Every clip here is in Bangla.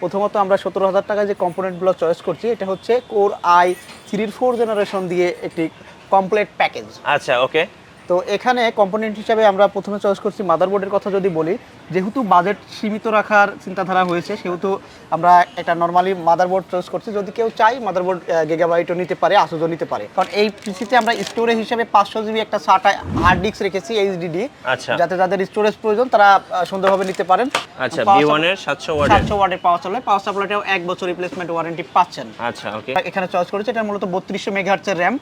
প্রথমত আমরা 17,000 টাকায় যে কম্পোনেন্টগুলো চয়েস করছি এটা হচ্ছে কোর i3 4 জেনারেশন দিয়ে একটি কমপ্লিট প্যাকেজ। আচ্ছা, ওকে। তো এখানে কম্পোনেন্ট হিসাবে আমরা প্রথমে চয়েস করছি মাদারবোর্ডের কথা যদি বলি, যেহেতু বাজেট সীমিত রাখার চিন্তাধারা হয়েছে সেহেতু আমরা একটা নর্মালি মাদারবোর্ড চয়েস করছি। যদি কেউ চাই মাদারবোর্ড গিগাবাইটও নিতে পারে, আসুসও নিতে পারে, কারণ এই পিসিতে আমরা স্টোরেজ হিসেবে 500 জিবি একটা SATA হার্ড ডিস্ক রেখেছি এইচডিডি, যাতে যাদের স্টোরেজ প্রয়োজন তারা সুন্দরভাবে নিতে পারেন। আচ্ছা, B1 এর 700 ওয়াটের পাওয়ার সাপ্লাই, পাওয়ার সাপ্লাইটাও 1 বছর রিপ্লেসমেন্ট ওয়ারেন্টি পাচ্ছেন। আচ্ছা, ওকে। এখানে চয়েস করেছি এটা মূলত 3200 মেগাহার্টজের র‍্যাম।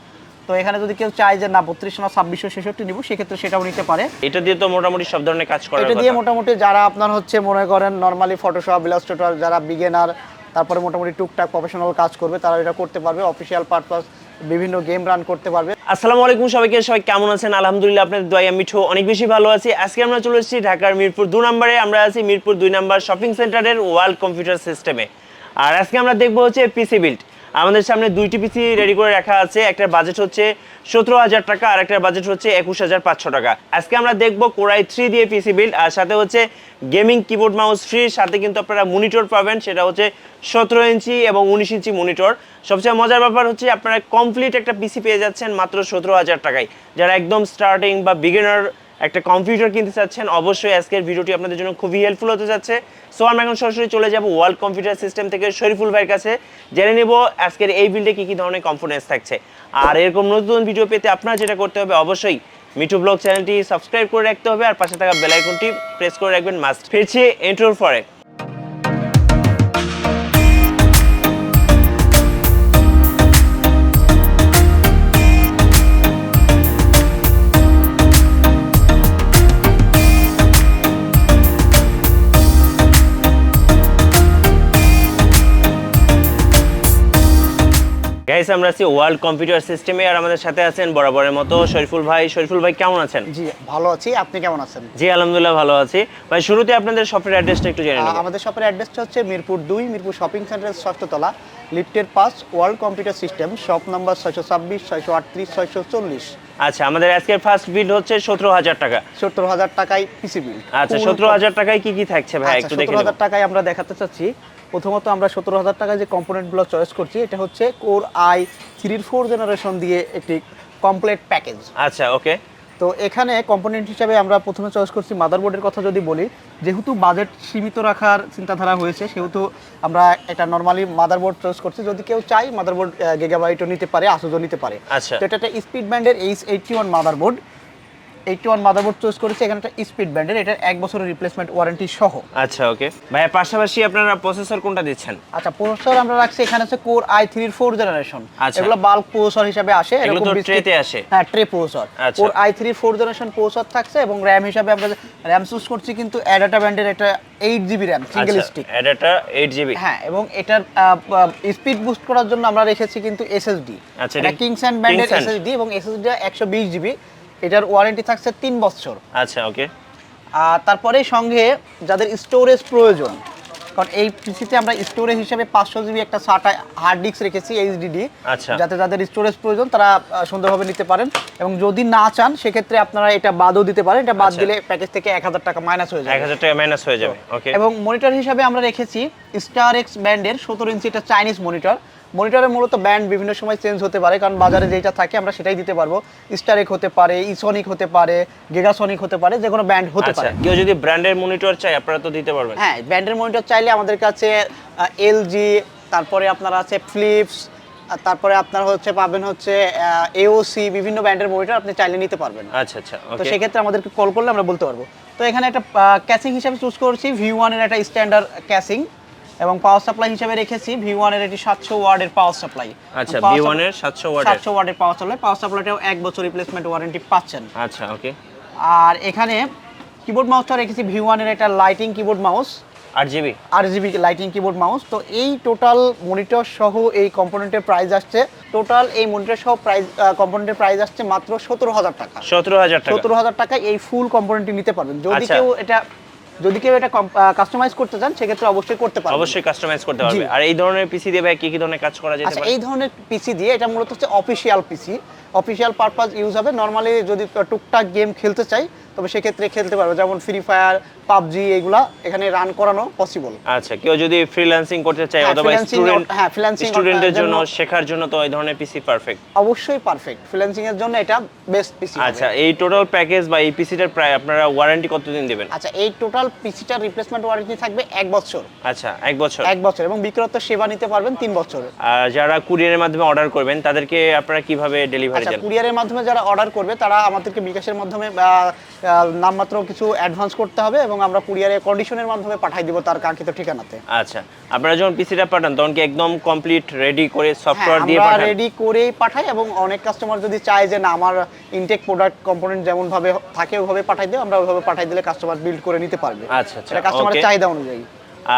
তো এখানে যদি কেউ চায় যে না 3200 না 2666 নিব, সেক্ষেত্রে সেটাও নিতে পারে। এটা দিয়ে তো মোটামুটি সব ধরনের কাজ করার কথা। এটা দিয়ে মোটামুটি যারা আপনার হচ্ছে মনে করেন নরমালি ফটোশপ, ইলাস্ট্রেটর যারা বিগিনার, তারপরে মোটামুটি টুকটাক প্রফেশনাল কাজ করবে তারা এটা করতে পারবে। অফিশিয়াল পারপাস বিভিন্ন গেম রান করতে পারবে। আসসালামু আলাইকুম সবাইকে, সবাই কেমন আছেন? আলহামদুলিল্লাহ, আপনাদের দোয়ায় আমি অনেক বেশি ভালো আছি। আজকে আমরা চলে এসেছি ঢাকার মিরপুর 2 নম্বরে। আমরা আছি মিরপুর 2 নম্বর শপিং সেন্টারের ওয়ার্ল্ড কম্পিউটার সিস্টেমে। আর আজকে আমরা দেখবো হচ্ছে পিসি বিল্ড। আমাদের সামনে দুইটি পিসি রেডি করে রাখা আছে। একটার বাজেট হচ্ছে 17,000 টাকা আর একটার বাজেট হচ্ছে 21,500 টাকা। আজকে আমরা দেখবো কোর i3 দিয়ে পিসি বিল্ড, আর সাথে হচ্ছে গেমিং কিবোর্ড মাউস ফ্রি, সাথে কিন্তু আপনারা মনিটর পাবেন, সেটা হচ্ছে 17 ইঞ্চি এবং 19 ইঞ্চি মনিটর। সবচেয়ে মজার ব্যাপার হচ্ছে আপনারা কমপ্লিট একটা পিসি পেয়ে যাচ্ছেন মাত্র 17,000 টাকায়। যারা একদম স্টার্টিং বা বিগিনার একটা কম্পিউটার কিনতে চাচ্ছেন, অবশ্যই আজকের ভিডিওটি আপনাদের জন্য খুবই হেল্পফুল হতে যাচ্ছে। সো আমরা এখন সরাসরি চলে যাব ওয়ার্ল্ড কম্পিউটার সিস্টেম থেকে শরীফুল ভাইয়ের কাছে, জেনে নেব আজকের এই বিল্ডে কী কী ধরনের কম্পোনেন্টস থাকছে। আর এরকম নতুন ভিডিও পেতে আপনারা যেটা করতে হবে, অবশ্যই মিঠু ব্লগ চ্যানেলটি সাবস্ক্রাইব করে রাখতে হবে আর পাশে থাকা বেল আইকনটি প্রেস করে রাখবেন মাস্ট। ফিরছি ইন্ট্রোর পরে। গাইস, আমরা আছি ওয়ার্ল্ড কম্পিউটার সিস্টেমে আর আমাদের সাথে আছেন বরাবরের মতো শরীফুল ভাই। শরীফুল ভাই কেমন আছেন? জি ভালো আছি, আপনি কেমন আছেন? জি আলহামদুলিল্লাহ ভালো আছি ভাই। শুরুতে আপনাদের শপের অ্যাড্রেসটা একটু জেনে নেব। আমাদের শপের অ্যাড্রেসটা হচ্ছে মিরপুর 2, মিরপুর শপিং সেন্টারের 6ষ্ঠ তলা, লিফটের pass, world computer system, shop number 626, 638, 640। আচ্ছা, আমাদের আজকের ফার্স্ট বিল হচ্ছে 17,000 টাকা। 17,000 টাকায় পিসি বিল। আচ্ছা, 17,000 টাকায় কি কি থাকছে ভাই একটু দেখে নেব। 17,000 টাকায় আমরা দেখাতে চাচ্ছি। প্রথমত আমরা 17,000 টাকায় যে কম্পোনেন্টগুলো চয়েস করছি এটা হচ্ছে কোর i3 4 জেনারেশন দিয়ে একটি কমপ্লিট প্যাকেজ। আচ্ছা, ওকে। তো এখানে কম্পোনেন্ট হিসাবে আমরা প্রথমে চয়েস করছি মাদারবোর্ডের কথা যদি বলি, যেহেতু বাজেট সীমিত রাখার চিন্তাধারা হয়েছে সেহেতু আমরা একটা নর্মালি মাদারবোর্ড চয়েস করছি। যদি কেউ চাই মাদারবোর্ড গিগাবাইটও নিতে পারে, আসুসও নিতে পারে। আচ্ছা, তো এটা একটা স্পিড ব্যান্ডের H81 মাদারবোর্ড। 81 মাদারবোর্ড চয়েস করেছি। এখানে একটা স্পিড ব্যান্ডের, এটা 1 বছরের রিপ্লেসমেন্ট ওয়ারেন্টি সহ। আচ্ছা, ওকে ভাই। পাশাপাশি আপনারা প্রসেসর কোনটা দিচ্ছেন? আচ্ছা, প্রসেসর আমরা রাখছি এখানে হচ্ছে কোর i3 4 জেনারেশন। আচ্ছা, এগুলো বাল্ক প্রসেসর হিসেবে আসে, এগুলো তো ট্রেতে আসে। হ্যাঁ, ট্রে প্রসেসর। আচ্ছা, কোর i3 4 জেনারেশন প্রসেসর থাকছে এবং র‍্যাম হিসেবে আমরা র‍্যাম চুজ করছি কিন্তু অ্যাডাটা ব্যান্ডের একটা 8 GB RAM single stick. অ্যাডাটা 8 GB. হ্যাঁ, এবং এটার স্পিড বুস্ট করার জন্য আমরা রেখেছি কিন্তু এসএসডি। আচ্ছা, এটা কিংস্যান্ড ব্যান্ডের এসএসডি এবং এসএসডি 120 জিবি। এটার ওয়ারেন্টি থাকছে 3 বছর। আচ্ছা, ওকে। আর তারপরে সঙ্গে যাদের স্টোরেজ প্রয়োজন, কারণ এই পিসিতে আমরা স্টোরেজ হিসেবে 500 জিবি একটা SATA হার্ড ডিস্ক রেখেছি এইচডিডি, যাতে যাদের স্টোরেজ প্রয়োজন তারা সুন্দরভাবে নিতে পারেন। এবং যদি না চান সেক্ষেত্রে আপনারা এটা বাদও দিতে পারেন। এটা বাদ দিলে প্যাকেজ থেকে 1000 টাকা মাইনাস হয়ে যাবে। 1000 টাকা মাইনাস হয়ে যাবে, ওকে। এবং মনিটর হিসাবে আমরা রেখেছি startech ব্র্যান্ডের 17 ইঞ্চি, এটা চাইনিজ মনিটর। মনিটরের মূলত ব্র্যান্ড বিভিন্ন সময় চেঞ্জ হতে পারে, কারণ বাজারে যেটা থাকে আমরা সেটাই দিতে পারবো। startech হতে পারে, ইসনিক হতে পারে, গিগাসনিক হতে পারে, যে কোনো ব্র্যান্ড হতে পারে। কেউ যদি ব্র্যান্ডের মনিটর চাই আপনারা তো দিতে পারবেন। হ্যাঁ, ব্র্যান্ডের মনিটর চাইলে আমাদের কাছে এলজি, তারপরে আপনার আছে ফিলিপস, তারপরে আপনার হচ্ছে পাবেন হচ্ছে এওসি, বিভিন্ন ব্র্যান্ডের মনিটর আপনি চাইলে নিতে পারবেন। আচ্ছা, আচ্ছা, তো সেক্ষেত্রে আমাদেরকে কল করলে আমরা বলতে পারবো। তো এখানে একটা ক্যাসিং হিসাবে চুজ করছি V1 এর একটা স্ট্যান্ডার্ড ক্যাসিং, এবং পাওয়ার সাপ্লাই হিসেবে রেখেছি V1 এর এটি 700 ওয়াটের পাওয়ার সাপ্লাই। আচ্ছা, V1 এর 700 ওয়াটের পাওয়ার সাপ্লাই। পাওয়ার সাপ্লাইটাও 1 বছর রিপ্লেসমেন্ট ওয়ারেন্টি পাচ্ছেন। আচ্ছা, ওকে। আর এখানে কিবোর্ড মাউসটা রেখেছি V1 এর এটা lighting keyboard mouse, 8GB lighting keyboard mouse. তো এই টোটাল মনিটর সহ এই কম্পোনেন্টের প্রাইস আসছে, টোটাল এই মনিটর সহ প্রাইস কম্পোনেন্টের প্রাইস আসছে মাত্র 17,000 টাকা। 17,000 টাকায় এই ফুল কম্পোনেন্টটি নিতে পারবেন। যদি কেউ এটা কাস্টমাইজ করতে চান সেক্ষেত্রে অবশ্যই করতে পারবেন। অবশ্যই কাস্টমাইজ করতে পারবে। আর এই ধরনের পিসি দিয়ে ভাই কি কি ধরনের কাজ করা যেতে পারে? এই ধরনের পিসি দিয়ে এটা মূলত হচ্ছে অফিশিয়াল পিসি। অফিসিয়াল পারপাস ইউজ হবে। নর্মালি যদি টুকটাক গেম খেলতে চাই তবে সেক্ষেত্রে খেলতে পারবে, যেমন ফ্রি ফায়ার, পাবজি এগুলা এখানে রান করানো পসিবল। আচ্ছা, কেউ যদি ফ্রিল্যান্সিং করতে চায় অথবা স্টুডেন্টের জন্য শেখার জন্য তো এই ধরনের পিসি পারফেক্ট। অবশ্যই পারফেক্ট, ফ্রিল্যান্সিং এর জন্য এটা বেস্ট পিসি। আচ্ছা, এই টোটাল প্যাকেজ বা এই পিসিটার প্রায় আপনারা ওয়ারেন্টি কতদিন দিবেন? আচ্ছা, এই টোটাল পিসিটার রিপ্লেসমেন্ট ওয়ারেন্টি থাকবে 1 বছর। আচ্ছা, 1 বছর। 1 বছর, এবং বিক্রেতা সেবা নিতে পারবেন 3 বছর। আর যারা কুরিয়ারের মাধ্যমে অর্ডার করবেন তাদেরকে আপনারা কিভাবে ডেলিভারি দেন? কুরিয়ারের মাধ্যমে যারা অর্ডার করবে তারা আমাদেরকে বিকাশের মাধ্যমে নামমাত্র কিছু অ্যাডভান্স করতে হবে, এবং আমরা কুরিয়ারে কন্ডিশনের মাধ্যমে পাঠিয়ে দিব তার কাঙ্ক্ষিত ঠিকানাতে। আচ্ছা, আপনারা যখন পিসিটা পাঠান তখন কি একদম কমপ্লিট রেডি করে সফটওয়্যার দিয়ে পাঠান? আমরা রেডি করেই পাঠাই, এবং অনেক কাস্টমার যদি চায় যে না আমার ইনটেক প্রোডাক্ট কম্পোনেন্ট যেমন ভাবে থাকে ওইভাবে পাঠাই দিই, আমরা ওইভাবে পাঠাই দিলে কাস্টমার বিল্ড করে নিতে পারবে। আচ্ছা আচ্ছা, এটা কাস্টমারের চাহিদা অনুযায়ী।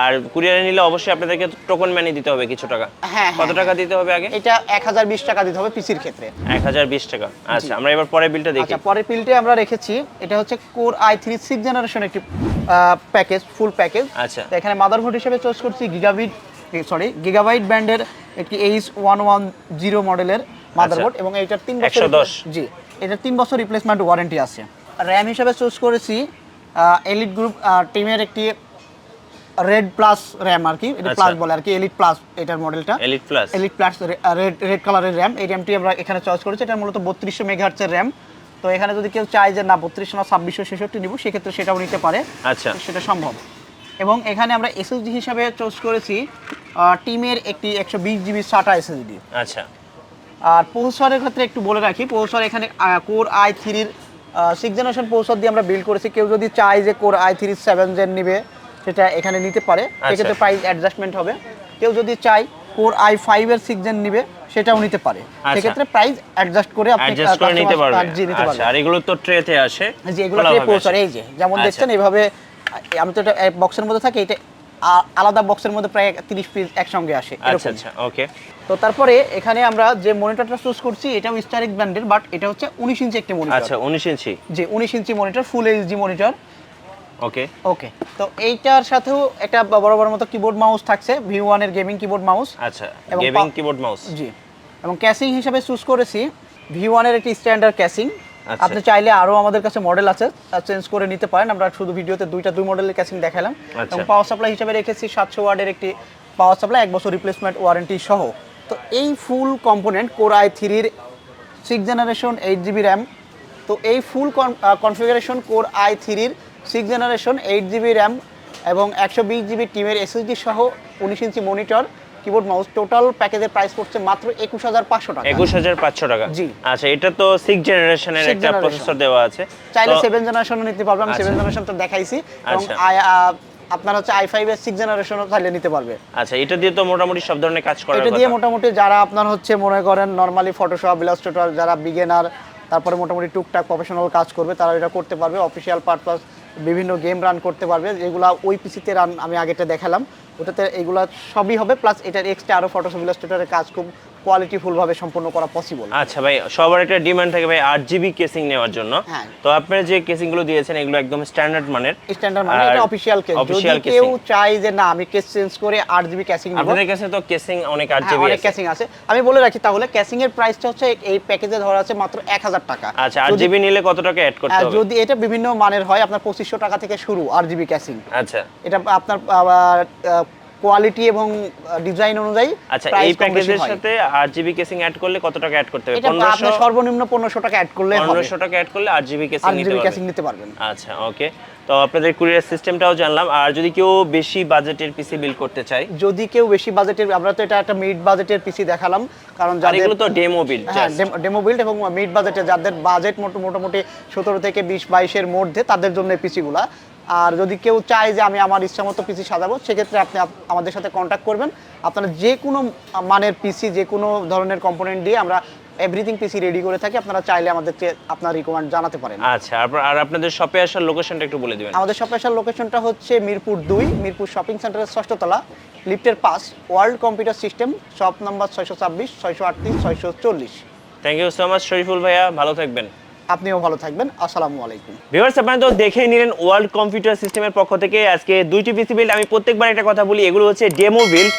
আর কুরিয়ারে নিলে অবশ্যই আপনাদেরকে টোকন মানি দিতে হবে কিছু টাকা। হ্যাঁ, কত টাকা দিতে হবে আগে? এটা 1020 টাকা দিতে হবে পিসির ক্ষেত্রে। 1020 টাকা। আচ্ছা, আমরা এবার পরের বিলটা দেখি। আচ্ছা, পরের বিলটা আমরা রেখেছি, এটা হচ্ছে কোর i3 6th জেনারেশন একটি প্যাকেজ, ফুল প্যাকেজ। আচ্ছা, তো এখানে মাদারবোর্ড হিসেবে চয়েস করছি গিগাবাইট ব্র্যান্ডের একটি H110 মডেলের মাদারবোর্ড, এবং এইটার 3 বছর 110। জি, এটার 3 বছর রিপ্লেসমেন্ট ওয়ারেন্টি আছে। র‍্যাম হিসেবে চয়েস করেছি এলিট গ্রুপ টিমের একটি রেড প্লাস র‍্যাম আর কি, এটা প্লাস বলে আর কি, এলিট প্লাস এটার মডেলটা, এলিট প্লাস রেড কালারের র‍্যাম। এই র‍্যামটি আমরা এখানে চয়েস করেছি, এটা মূলত 3200 মেগাহার্টজের র‍্যাম। তো এখানে যদি কেউ চায় যে না 3200 না 2666 নিব, সেক্ষেত্রে সেটাও নিতে পারে। আচ্ছা, সেটা সম্ভব। এবং এখানে আমরা এসএসডি হিসাবে চয়েস করেছি টিমের একটি 120 জিবি SATA এসএসডি। আচ্ছা, আর প্রসেসরের ক্ষেত্রে একটু বলে রাখি, প্রসেসর এখানে কোর i3 এর 6th জেনারেশন প্রসেসর দিয়ে আমরা বিল্ড করেছি। কেউ যদি চায় যে কোর i3 7 জেন নিবে সেটা এখানে নিতে পারে, সেক্ষেত্রে প্রাইস অ্যাডজাস্টমেন্ট হবে। কেউ যদি চায় কোর i5 এর 6 জেন নিবে সেটাও নিতে পারে, সেক্ষেত্রে প্রাইস অ্যাডজাস্ট করে আপনি নিতে পারবেন। আচ্ছা, আর এগুলো তো ট্রেতে আসে? জি, এগুলো ট্রে প্রসেসর, এই যে যেমন দেখছেন এইভাবে, আমি তো এটা বক্সের মধ্যে থাকে, এটা আলাদা বক্সের মধ্যে প্রায় 30 পিস একসঙ্গে আসে। আচ্ছা আচ্ছা, ওকে। তো তারপরে এখানে আমরা যে মনিটরটা চুজ করছি এটাও স্টারিক ব্র্যান্ডের, বাট এটা হচ্ছে 19 ইঞ্চি একটি মনিটর। আচ্ছা, 19 ইঞ্চি। জি, 19 inch monitor, full HD monitor. ওকে ওকে, তো এইটার সাথেও একটা বড় মতো কিবোর্ড মাউস থাকছে, V1 এর গেমিং কিবোর্ড মাউস। আচ্ছা, গেমিং কিবোর্ড মাউস। জি, এবং ক্যাসিং হিসেবে চুজ করেছি V1 এর একটি স্ট্যান্ডার্ড ক্যাসিং। আপনি চাইলে আরো আমাদের কাছে মডেল আছে, চেঞ্জ করে নিতে পারেন। আমরা শুধু ভিডিওতে দুই মডেলের ক্যাসিং দেখালাম। এবং পাওয়ার সাপ্লাই হিসেবে রেখেছি 700 ওয়াটের একটি পাওয়ার সাপ্লাই, 1 বছর রিপ্লেসমেন্ট ওয়ারেন্টি সহ। তো এই ফুল কম্পোনেন্ট কোর i3 এর 6th জেনারেশন 8GB র্যাম। তো এই ফুল কনফিগারেশন কোর i3 এর 6th জেনারেশন 8GB র্যাম এবং 120GB টিমের এসএসডি সহ 19 inch monitor, keyboard mouse, total প্যাকেজের প্রাইস পড়ছে মাত্র 21500 টাকা। 21500 টাকা। জি। আচ্ছা, এটা তো 6 জেনারেশনের একটা প্রসেসর দেওয়া আছে, চাইলে 7 জেনারেশনও নিতে পারবে। আমি 7 জেনারেশন তো দেখাইছি, এবং আপনার হচ্ছে i5 এর 6 জেনারেশনও চাইলে নিতে পারবে। আচ্ছা, এটা দিয়ে তো মোটামুটি সব ধরনের কাজ করার কথা। এটা দিয়ে মোটামুটি যারা আপনার হচ্ছে মনে করেন নরমালি ফটোশপ, ইলাস্ট্রেটর, যারা বিগিনার, তারপরে মোটামুটি টুকটাক প্রফেশনাল কাজ করবে, তারা এটা করতে পারবে। অফিসিয়াল পারপাস বিভিন্ন গেম রান করতে পারবে, যেগুলা ওই পিসিতে রান আমি আগেটা দেখালাম, ওটাতে এগুলা সবই হবে। প্লাস এটার এক্সট্রা আরো ফটোশপ, ইলাস্ট্রেটরের কাজ খুব কোয়ালিটিফুল ভাবে সম্পন্ন করা পসিবল। আচ্ছা ভাই, সবার একটা ডিমান্ড থাকে ভাই 8GB কেসিং নেওয়ার জন্য। তো আপনারা যে কেসিং গুলো দিয়েছেন এগুলো একদম স্ট্যান্ডার্ড মানের। এটা অফিশিয়াল কেস। যদি কেউ চায় যে না আমি কেস চেঞ্জ করে 8GB কেসিং নিব, আপনাদের কাছে তো কেসিং অনেক 8GB অনেক কেসিং আছে। আমি বলে রাখি তাহলে কেসিং এর প্রাইসটা হচ্ছে এই প্যাকেজে ধরা আছে মাত্র 1000 টাকা। আচ্ছা, 8GB নিলে কত টাকা অ্যাড করতে হবে? যদি এটা বিভিন্ন মানের হয়, আপনার 2500 টাকা থেকে শুরু 8GB কেসিং। আচ্ছা, এটা আপনার কোয়ালিটি এবং ডিজাইন অনুযায়ী। আচ্ছা, এই প্যাকেজের সাথে 8GB কেসিং অ্যাড করলে কত টাকা অ্যাড করতে হবে? 1500। আপনি সর্বনিম্ন 1500 টাকা অ্যাড করলে হবে। 1500 টাকা অ্যাড করলে 8GB কেসিং নিতে পারবেন। আচ্ছা, ওকে। তো আপনাদের কুরিয়ার সিস্টেমটাও জানলাম। আর যদি কেউ বেশি বাজেটের পিসি বিল্ড করতে চায়, যদি কেউ বেশি বাজেটের, আমরা তো এটা একটা মিড বাজেটের পিসি দেখালাম, কারণ যাদের এগুলো তো ডেমো বিল্ড, ডেমো বিল্ড এবং মিড বাজেটে যাদের বাজেট মোটামুটি 17 থেকে 20-22 এর মধ্যে, তাদের জন্য এই পিসিগুলা। আর যদি কেউ চায় যে আমি আমার ইচ্ছামতো পিসি সাজাবো, সেক্ষেত্রে আপনি আমাদের সাথে কন্ট্যাক্ট করবেন। আপনারা যে কোনো মানের পিসি, যে কোনো ধরনের কম্পোনেন্ট দিয়ে আমরা এভরিথিং পিসি রেডি করে থাকি। আপনারা চাইলে আমাদেরকে আপনার রিকমেন্ড জানাতে পারেন। আচ্ছা, আর আপনাদের শপে আসার লোকেশনটা একটু বলে দিবেন। আমাদের শপে আসার লোকেশনটা হচ্ছে মিরপুর 2, মিরপুর শপিং সেন্টারের 6ষ্ঠ তলা, লিফটের পাশ, world computer system, shop number 626, 638, 640। Thank you so much Shariful ভাইয়া, ভালো থাকবেন। আপনিও ভালো থাকবেন। আসসালামু আলাইকুম। ভিউয়ার্স, আপনারা তো দেখেই নিলেন ওয়ার্ল্ড কম্পিউটার সিস্টেমের পক্ষ থেকে আজকে 2টি পিসি বিল্ড। আমি প্রত্যেকবার একটা কথা বলি, এগুলো হচ্ছে ডেমো বিল্ড।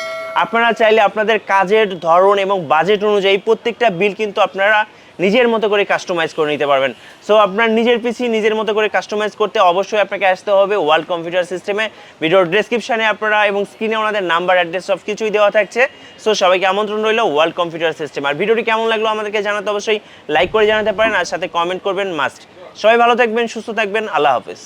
আপনারা চাইলে আপনাদের কাজের ধরন এবং বাজেট অনুযায়ী প্রত্যেকটা বিল কিন্তু আপনারা নিজের মতো করে কাস্টমাইজ করে নিতে পারবেন। সো আপনার নিজের পিসি নিজের মতো করে কাস্টমাইজ করতে অবশ্যই আপনাকে আসতে হবে ওয়ার্ল্ড কম্পিউটার সিস্টেমে। ভিডিওর ডেসক্রিপশনে আপনারা এবং স্ক্রিনে ওনাদের নাম্বার, অ্যাড্রেস সব কিছুই দেওয়া থাকছে। সো সবাইকে আমন্ত্রণ রইল ওয়ার্ল্ড কম্পিউটার সিস্টেম। আর ভিডিওটি কেমন লাগলো আমাদেরকে জানাতে অবশ্যই লাইক করে জানাতে পারেন, আর সাথে কমেন্ট করবেন মাস্ট। সবাই ভালো থাকবেন, সুস্থ থাকবেন, আল্লাহ হাফেজ।